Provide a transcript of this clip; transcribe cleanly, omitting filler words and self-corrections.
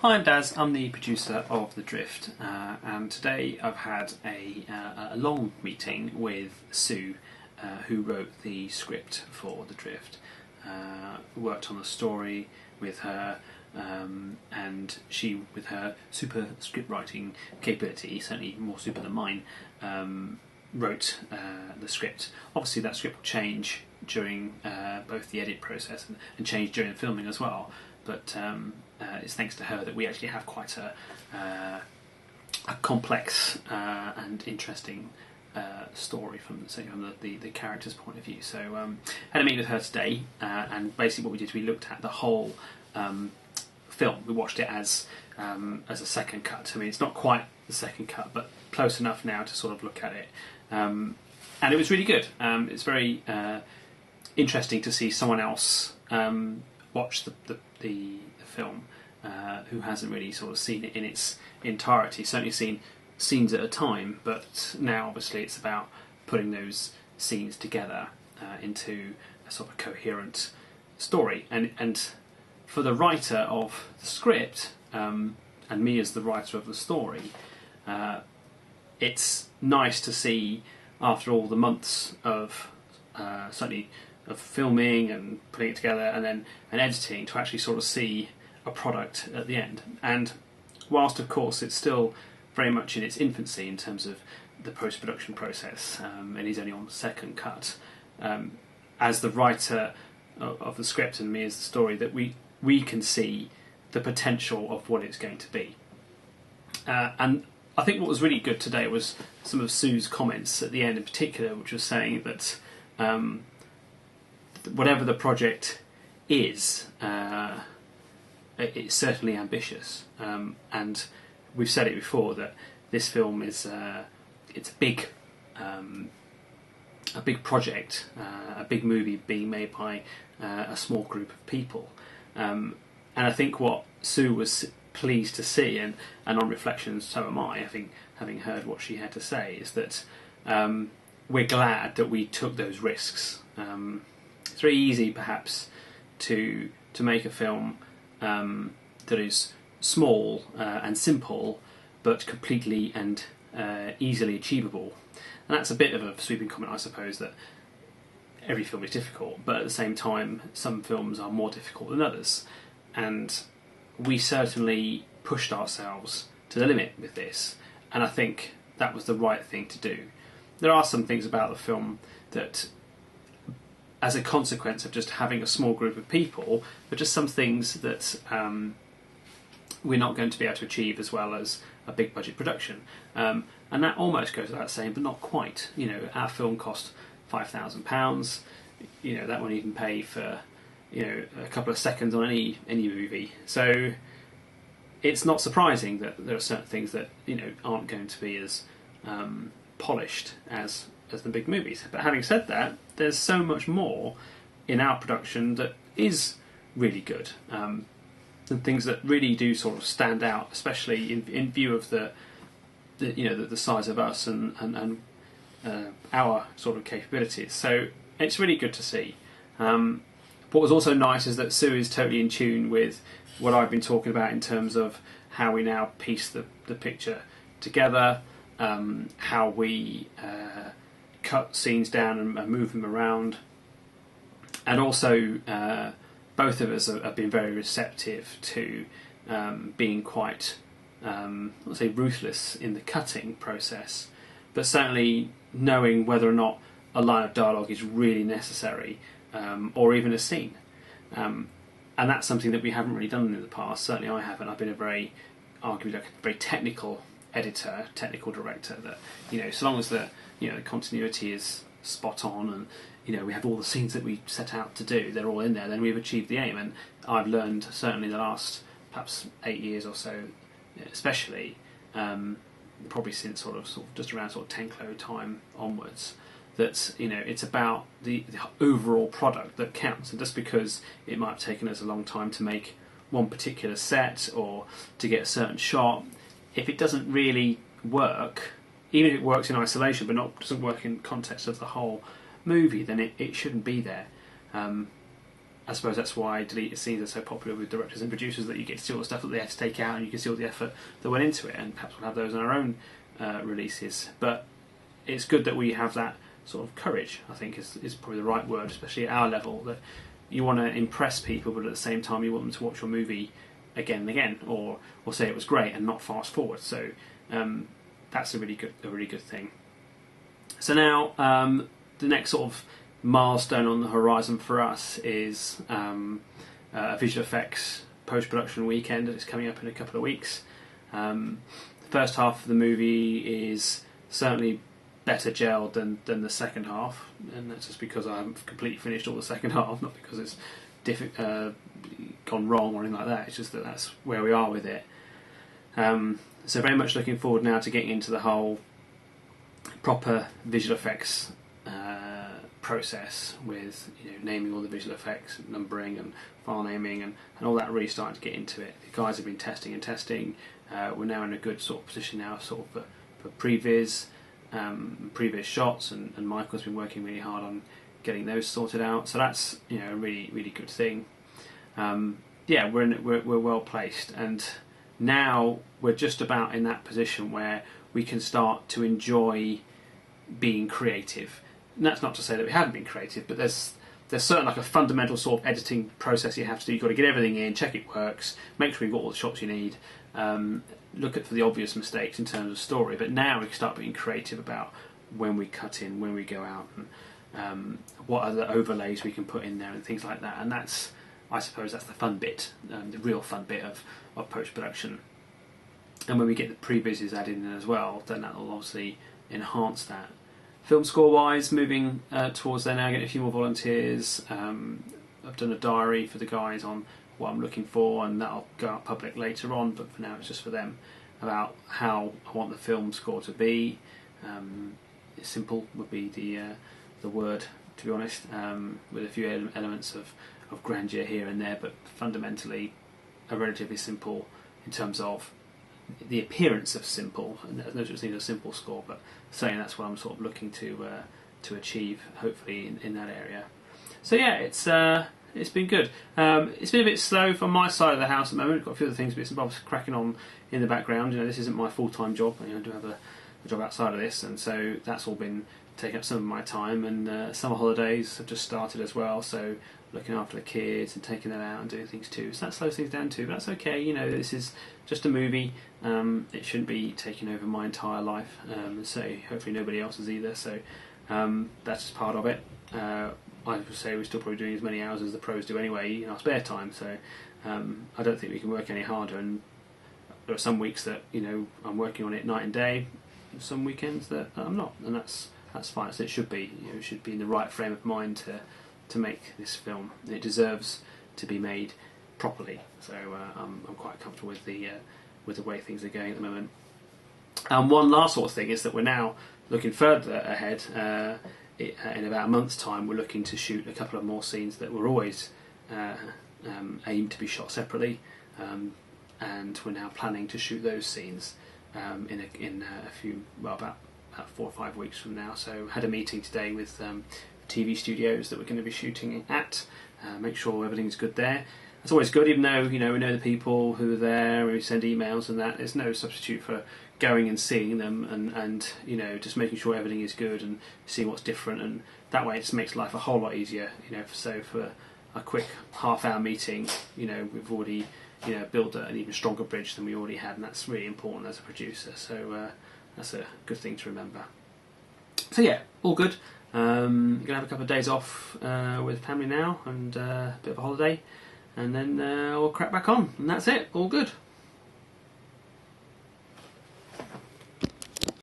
Hi, I'm Daz. I'm the producer of The Drift, and today I've had a long meeting with Sue, who wrote the script for The Drift. Worked on the story with her, and she, with her super script writing capability, certainly more super than mine, wrote the script. Obviously, that script will change during both the edit process and change during the filming as well. But it's thanks to her that we actually have quite a complex and interesting story from the character's point of view. So had a meeting with her today, and basically what we did, we looked at the whole film. We watched it as a second cut. I mean, it's not quite the second cut, but close enough now to sort of look at it. And it was really good. It's very interesting to see someone else watch the film who hasn't really sort of seen it in its entirety. Certainly seen scenes at a time, but now obviously it's about putting those scenes together into a sort of coherent story. And for the writer of the script, and me as the writer of the story, it's nice to see, after all the months of certainly of filming and putting it together and editing, to actually sort of see a product at the end. And whilst of course it's still very much in its infancy in terms of the post-production process, and he's only on the second cut, as the writer of the script and me as the story, that we can see the potential of what it's going to be. And I think what was really good today was some of Sue's comments at the end in particular, which was saying that whatever the project is, it's certainly ambitious, and we've said it before that this film is it's a big project, a big movie being made by a small group of people, and I think what Sue was pleased to see, and on reflection, so am I think, having heard what she had to say, is that we're glad that we took those risks. It's very easy, perhaps, to make a film that is small and simple, but completely and easily achievable. And that's a bit of a sweeping comment, I suppose, that every film is difficult, but at the same time, some films are more difficult than others. And we certainly pushed ourselves to the limit with this, and I think that was the right thing to do. There are some things about the film that, as a consequence of just having a small group of people, but just some things that we're not going to be able to achieve as well as a big budget production. And that almost goes without saying, but not quite. You know, our film cost £5,000. You know, that won't even pay for, you know, a couple of seconds on any movie. So it's not surprising that there are certain things that, you know, aren't going to be as polished as the big movies. But having said that, there's so much more in our production that is really good, and things that really do sort of stand out, especially in view of the size of us and our sort of capabilities. So it's really good to see. What was also nice is that Sue is totally in tune with what I've been talking about in terms of how we now piece the picture together, how we cut scenes down and move them around, and also both of us have been very receptive to being quite, let's say, ruthless in the cutting process, but certainly knowing whether or not a line of dialogue is really necessary, or even a scene. And that's something that we haven't really done in the past. Certainly I haven't. I've been arguably a very technical editor, technical director, that, you know, so long as the continuity is spot on, and, you know, we have all the scenes that we set out to do, they're all in there, then we've achieved the aim. And I've learned, certainly the last perhaps 8 years or so, especially, probably since sort of just around sort of Tenklo time onwards, that, you know, it's about the overall product that counts. And just because it might have taken us a long time to make one particular set or to get a certain shot, if it doesn't really work, even if it works in isolation but doesn't work in context of the whole movie, then it shouldn't be there. I suppose that's why deleted scenes are so popular with directors and producers, that you get to see all the stuff that they had to take out, and you can see all the effort that went into it, and perhaps we'll have those in our own releases. But it's good that we have that sort of courage, I think is probably the right word, especially at our level, that you want to impress people, but at the same time you want them to watch your movie again and again, or say it was great and not fast forward. So that's a really good thing. So now the next sort of milestone on the horizon for us is a visual effects post-production weekend that's coming up in a couple of weeks. The first half of the movie is certainly better gelled than the second half, and that's just because I haven't completely finished all the second half, not because it's gone wrong or anything like that. It's just that that's where we are with it. So very much looking forward now to getting into the whole proper visual effects process, with naming all the visual effects, numbering and file naming, and all that, really starting to get into it. The guys have been testing and testing. We're now in a good sort of position now, sort of for previs shots, and Michael's been working really hard on getting those sorted out. So that's a really good thing. We're well placed, and now we're just about in that position where we can start to enjoy being creative. And that's not to say that we haven't been creative, but there's certain, like, a fundamental sort of editing process you have to do. You've got to get everything in, check it works, make sure you've got all the shots you need, look for the obvious mistakes in terms of story. But now we can start being creative about when we cut in, when we go out, and what other overlays we can put in there and things like that. And that's, I suppose, that's the fun bit, the real fun bit of post-production. And when we get the previs added in as well, then that will obviously enhance that. Film score wise, moving towards there now, getting a few more volunteers. I've done a diary for the guys on what I'm looking for, and that'll go out public later on, but for now it's just for them, about how I want the film score to be. Simple would be the word, to be honest, with a few elements of grandeur here and there, but fundamentally a relatively simple in terms of the appearance of simple, and there's no such thing as a simple score, but saying that's what I'm sort of looking to achieve, hopefully in that area. So yeah, it's been good. It's been a bit slow from my side of the house at the moment. Got a few other things, bits and bobs cracking on in the background. This isn't my full-time job. I do have a job outside of this, and so that's all been taking up some of my time. And summer holidays have just started as well, so looking after the kids and taking them out and doing things too. So that slows things down too, but that's okay. This is just a movie. It shouldn't be taking over my entire life. So hopefully nobody else's either. So that's just part of it. I would say we're still probably doing as many hours as the pros do anyway in our spare time. So I don't think we can work any harder. And there are some weeks that I'm working on it night and day. Some weekends that I'm not, and that's fine. So it should be. It should be in the right frame of mind to make this film. It deserves to be made properly. So I'm quite comfortable with the way things are going at the moment. And one last sort of thing is that we're now looking further ahead. In about a month's time, we're looking to shoot a couple of more scenes that were always aimed to be shot separately, and we're now planning to shoot those scenes in a few, about 4 or 5 weeks from now. So had a meeting today with TV studios that we're going to be shooting at. Make sure everything's good there. It's always good, even though we know the people who are there, we send emails and that. There's no substitute for going and seeing them and just making sure everything is good and seeing what's different, and that way it just makes life a whole lot easier. So for a quick half-hour meeting, we've already built an even stronger bridge than we already had, and that's really important as a producer. So that's a good thing to remember. So yeah, all good. Gonna have a couple of days off with family now, and a bit of a holiday, and then we'll crack back on, and that's it. All good.